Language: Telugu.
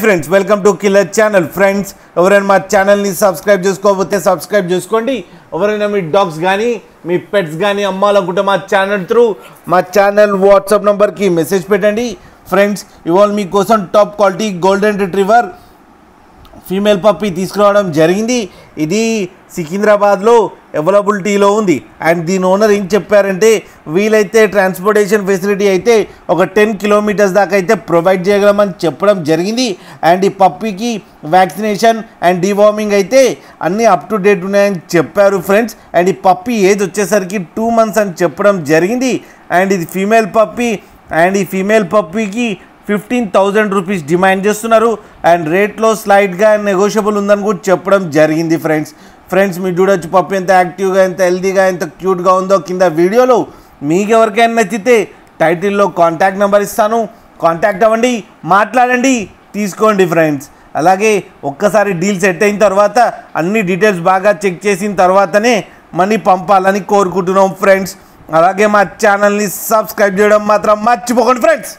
Friends welcome to killer channel. Friends ఎవరైనా మా ఛానల్ని సబ్స్క్రైబ్ చేసుకోకపోతే సబ్స్క్రైబ్ చేసుకోండి. ఎవరైనా మీ డాగ్స్ కానీ మీ పెట్స్ కానీ అమ్మాలనుకుంటే మా ఛానల్ వాట్సాప్ నెంబర్కి మెసేజ్ పెట్టండి. ఫ్రెండ్స్ ఇవాళ మీకోసం top quality golden retriever female puppy తీసుకురావడం జరిగింది. ఇది సికింద్రాబాద్లో అవైలబిలిటీలో ఉంది. అండ్ దీని ఓనర్ ఏం చెప్పారంటే వీలైతే ట్రాన్స్పోర్టేషన్ ఫెసిలిటీ అయితే ఒక 10 కిలోమీటర్స్ దాకా అయితే ప్రొవైడ్ చేయగలమని చెప్పడం జరిగింది. అండ్ ఈ పప్పీకి వ్యాక్సినేషన్ అండ్ డివార్మింగ్ అయితే అన్నీ అప్ టు డేట్ ఉన్నాయని చెప్పారు ఫ్రెండ్స్. అండ్ ఈ పప్పీ ఏజ్ వచ్చేసరికి 2 months అని చెప్పడం జరిగింది. అండ్ ఇది ఫీమేల్ పప్పీ. అండ్ ఈ ఫీమేల్ పప్పీకి 15,000 రూపీస్ డిమాండ్ చేస్తున్నారు. అండ్ రేట్లో స్లైడ్గా నెగోషియబుల్ ఉందని కూడా చెప్పడం జరిగింది ఫ్రెండ్స్ మీరు చూడొచ్చు పప్పి ఎంత యాక్టివ్గా, ఎంత హెల్తీగా, ఎంత క్యూట్గా ఉందో కింద వీడియోలో. మీకు ఎవరికైనా నచ్చితే టైటిల్లో కాంటాక్ట్ నెంబర్ ఇస్తాను, కాంటాక్ట్ అవ్వండి, మాట్లాడండి, తీసుకోండి ఫ్రెండ్స్. అలాగే ఒక్కసారి డీల్ సెట్ అయిన తర్వాత అన్ని డీటెయిల్స్ బాగా చెక్ చేసిన తర్వాతనే మనీ పంపాలని కోరుకుంటున్నాం ఫ్రెండ్స్. అలాగే మా ఛానల్ని సబ్స్క్రైబ్ చేయడం మాత్రం మర్చిపోకండి ఫ్రెండ్స్.